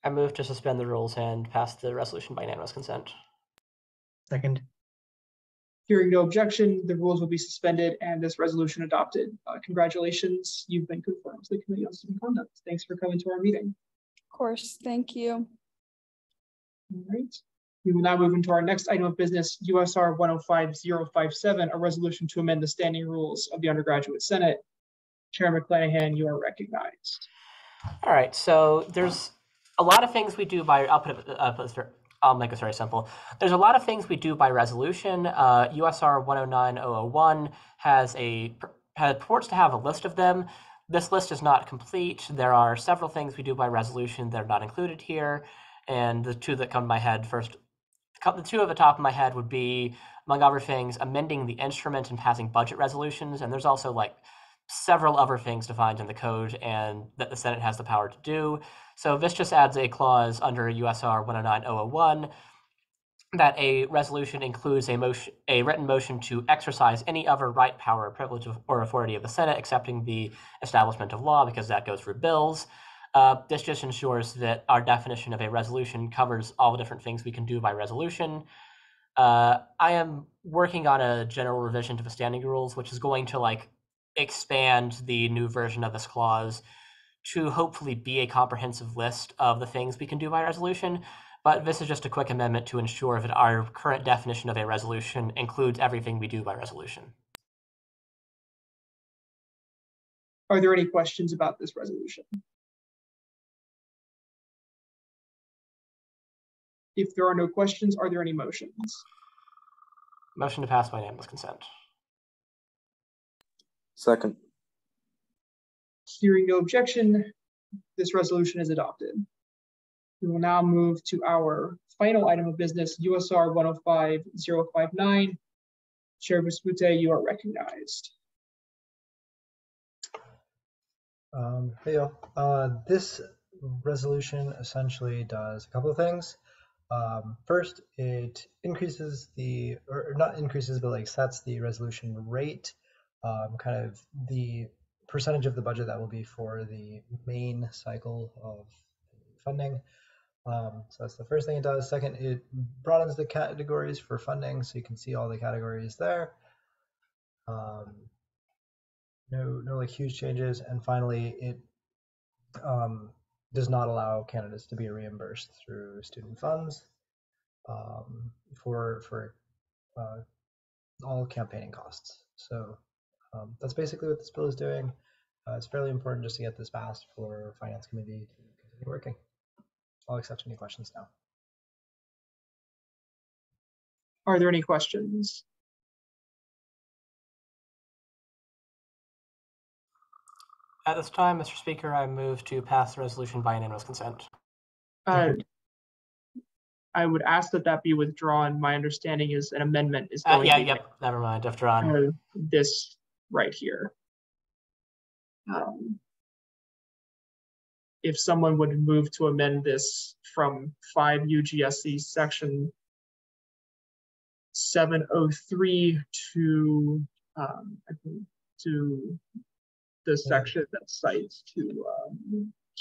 I move to suspend the rules and pass the resolution by unanimous consent. Second. Hearing no objection, the rules will be suspended and this resolution adopted. Congratulations, you've been confirmed to the Committee on Student Conduct. Thanks for coming to our meeting. Of course, thank you. All right. We will now move into our next item of business, USR 105057, a resolution to amend the standing rules of the Undergraduate Senate. Chair McClanahan, you are recognized. All right, so there's a lot of things we do by, I'll make this very simple. There's a lot of things we do by resolution. USR 109001 purports to have a list of them. This list is not complete. There are several things we do by resolution that are not included here. And the two that come to my head first, the two at the top of my head would be, among other things, amending the instrument and passing budget resolutions. And there's also like several other things defined in the code and that the Senate has the power to do. So this just adds a clause under USR 109-001 that a resolution includes a written motion to exercise any other right, power, privilege, or authority of the Senate, excepting the establishment of law, because that goes through bills. This just ensures that our definition of a resolution covers all the different things we can do by resolution. I am working on a general revision to the standing rules, which is going to like expand the new version of this clause to hopefully be a comprehensive list of the things we can do by resolution. But this is just a quick amendment to ensure that our current definition of a resolution includes everything we do by resolution. Are there any questions about this resolution? If there are no questions, are there any motions? Motion to pass by unanimous consent. Second. Hearing no objection, this resolution is adopted. We will now move to our final item of business, USR 105-059. Chair Vespucci, you are recognized. Hey, y'all. This resolution essentially does a couple of things. First, it increases the, or not increases, but like sets the resolution rate, kind of the percentage of the budget that will be for the main cycle of funding. So that's the first thing it does. Second, it broadens the categories for funding, so you can see all the categories there. No like huge changes. And finally, it does not allow candidates to be reimbursed through student funds for all campaigning costs. So that's basically what this bill is doing. It's fairly important just to get this passed for Finance Committee to continue working. I'll accept any questions now. Are there any questions? At this time, Mr. Speaker, I move to pass the resolution by unanimous consent. I would ask that that be withdrawn. My understanding is an amendment is going to be never mind, withdrawn. This right here. If someone would move to amend this from 5 UGSC section 703 to the section that cites to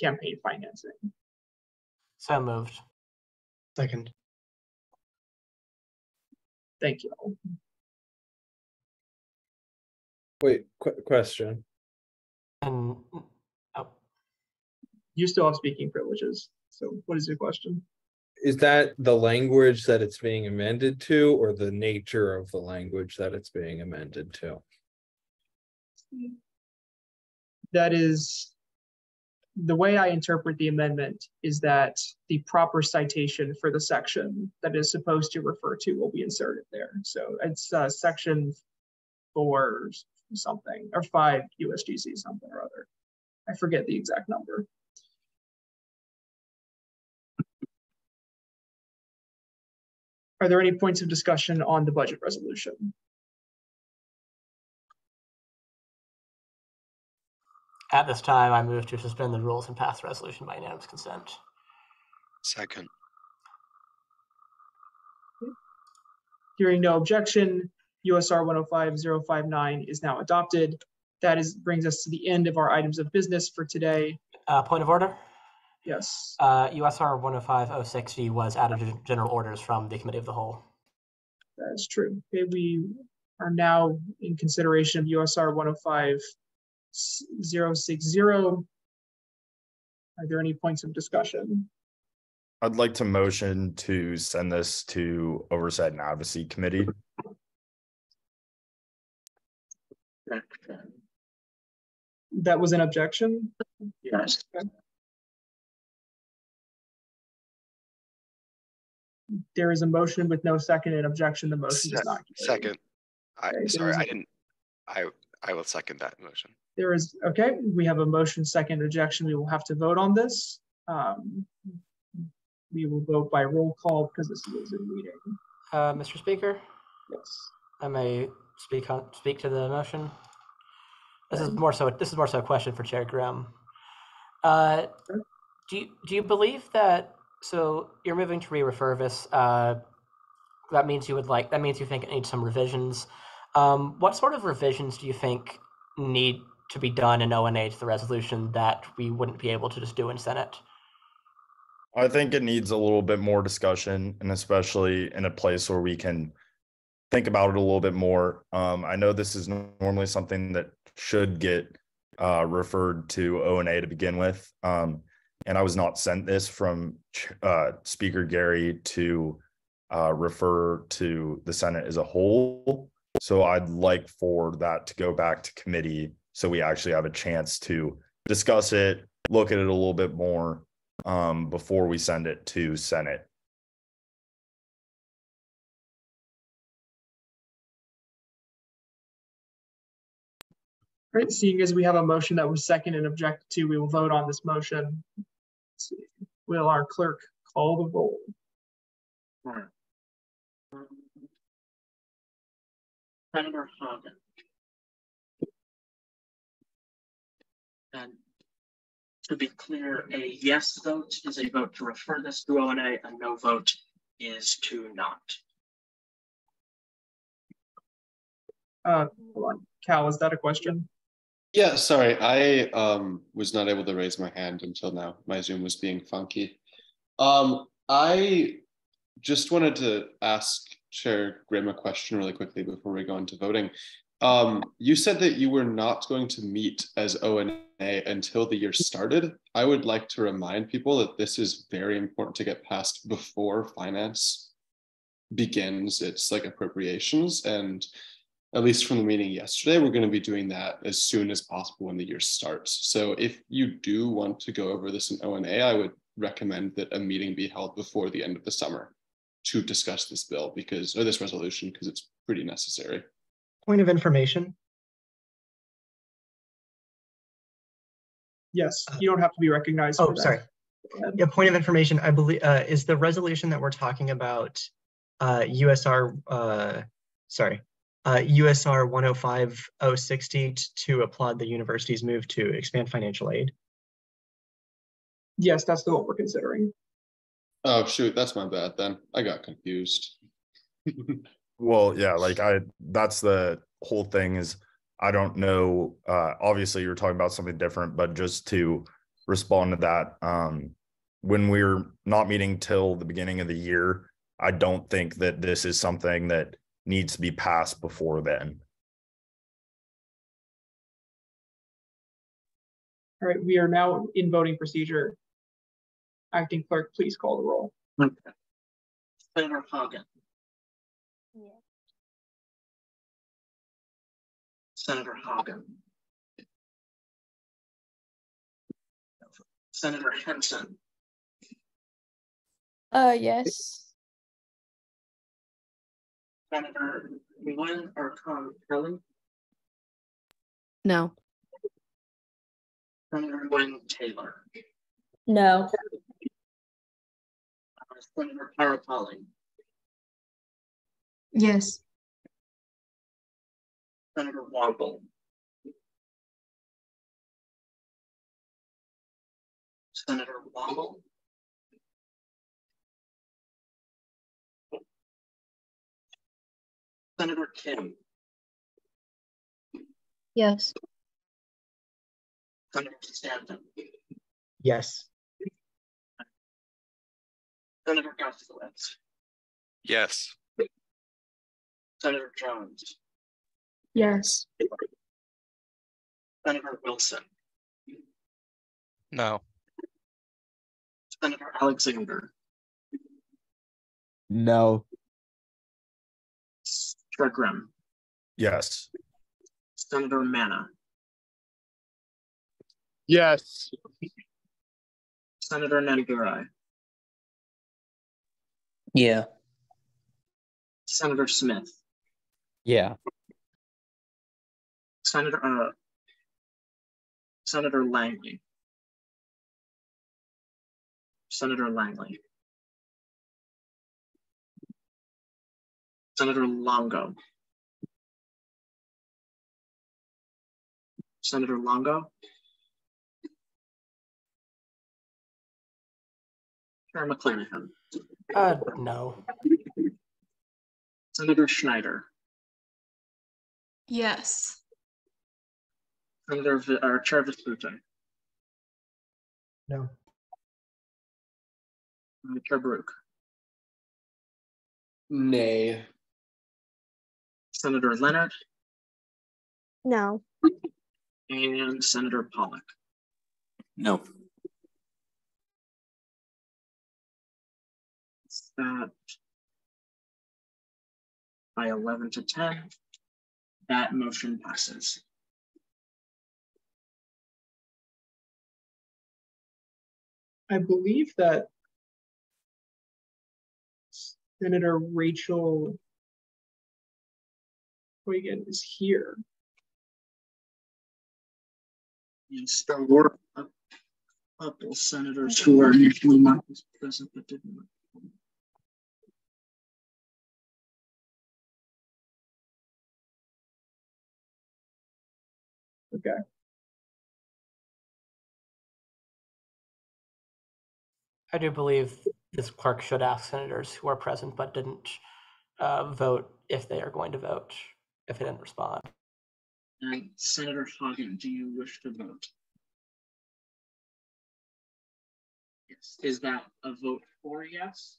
campaign financing. So moved. Second. Thank you. Wait, question. And you still have speaking privileges. So what is your question? Is that the language that it's being amended to, or the nature of the language that it's being amended to? That is, the way I interpret the amendment is that the proper citation for the section that is supposed to refer to will be inserted there. So it's section 4 something, or 5 USGC something or other. I forget the exact number. Are there any points of discussion on the budget resolution? At this time, I move to suspend the rules and pass the resolution by unanimous consent. Second. Hearing no objection, USR 105-059 is now adopted. That brings us to the end of our items of business for today. Point of order? Yes. USR 105-060 was added to general orders from the Committee of the Whole. That's true. Okay, we are now in consideration of USR 105-060. Are there any points of discussion? I'd like to motion to send this to Oversight and Advocacy Committee. That was an objection? Yes. Okay. There is a motion with no second and objection. The motion does not carry. Second. Okay, Sorry, I didn't. I will second that motion. There is, okay, we have a motion, second, objection. We will have to vote on this. we will vote by roll call because this is a meeting. Mr. Speaker, Yes. I may speak to the motion. This is more so a question for Chair Grimm. Do you believe that, so you're moving to re-refer-vis, that means you think it needs some revisions. What sort of revisions do you think need to be done in O&A to the resolution that we wouldn't be able to just do in Senate? I think it needs a little bit more discussion, and especially in a place where we can think about it a little bit more. I know this is normally something that should get referred to O&A to begin with. And I was not sent this from Speaker Gary to refer to the Senate as a whole. So I'd like for that to go back to committee so we actually have a chance to discuss it, look at it a little bit more before we send it to Senate. All right, seeing as we have a motion that was second and objected to, we will vote on this motion. Let's see. Will our clerk call the roll? Senator Hagen. And to be clear, a yes vote is a vote to refer this to O&A, a no vote is to not. Hold on. Cal, is that a question? Yeah, sorry, I was not able to raise my hand until now. My Zoom was being funky. I just wanted to ask Chair Grimm a question really quickly before we go into voting. You said that you were not going to meet as O&A until the year started. I would like to remind people that this is very important to get passed before finance begins its like appropriations, and at least from the meeting yesterday, we're going to be doing that as soon as possible when the year starts. So if you do want to go over this in O&A, I would recommend that a meeting be held before the end of the summer to discuss this bill or this resolution, because it's pretty necessary. Point of information. Yes, you don't have to be recognized. Oh, sorry. Yeah, point of information. I believe is the resolution that we're talking about USR 105-060 to applaud the university's move to expand financial aid. Yes, that's the one we're considering. Oh shoot, that's my bad then. I got confused. Well, yeah, that's the whole thing is I don't know. Obviously you're talking about something different, but just to respond to that, when we're not meeting till the beginning of the year, I don't think that this is something that needs to be passed before then. All right, we are now in voting procedure. Acting clerk, please call the roll. Okay. Senator Hagen. Yeah. Senator Hagen. Senator Henson. Yes. Senator Nguyen or Kelly. No. Senator Nguyen Taylor. No. Senator Parapoli. Yes. Senator Womble. Senator Womble. Senator Kim. Yes. Senator Stanton. Yes. Senator Gaskowitz. Yes. Senator Jones. Yes. Senator Wilson. No. Senator Alexander. No. Chair Grimm. Yes. Senator Manna. Yes. Senator Nandurai. Yeah. Senator Smith. Yeah. Senator Langley. Senator Langley. Senator Longo. Senator Longo. Chair McClanahan. No. Senator Schneider. Yes. Chair Vespucci. No. Chair Baruch. Nay. Senator Leonard. No. And Senator Pollack. No. That by 11 to 10, that motion passes. I believe that Senator Rachel Huygen is here. Yes, there were a couple senators who were initially marked as present but didn't. Okay. I do believe this clerk should ask senators who are present but didn't vote if they are going to vote, if they didn't respond. And Senator Hagen, do you wish to vote? Yes. Is that a vote for yes?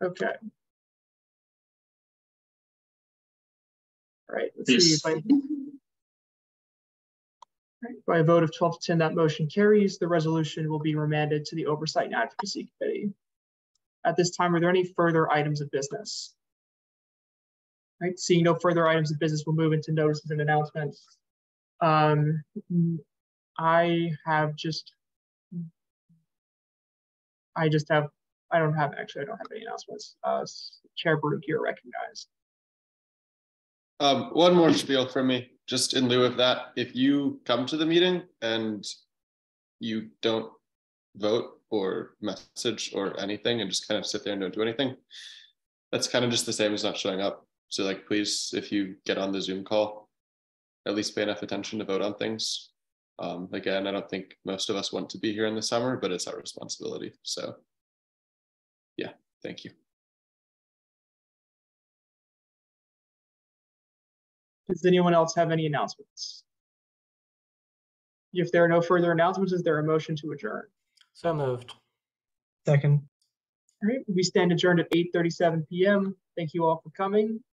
Okay. All right, let's see if I. By a vote of 12 to 10, that motion carries. The resolution will be remanded to the Oversight and Advocacy Committee. At this time, are there any further items of business? All right, seeing no further items of business, we'll move into notices and announcements. I don't have any announcements. Chair Baruch, you're recognized. One more spiel from me, just in lieu of that. If you come to the meeting and you don't vote or message or anything and just kind of sit there and don't do anything, that's kind of just the same as not showing up. So like, please, if you get on the Zoom call, at least pay enough attention to vote on things. Again, I don't think most of us want to be here in the summer, but it's our responsibility. So yeah, thank you. Does anyone else have any announcements? If there are no further announcements, is there a motion to adjourn? So moved. Second. All right, we stand adjourned at 8:37 p.m. Thank you all for coming.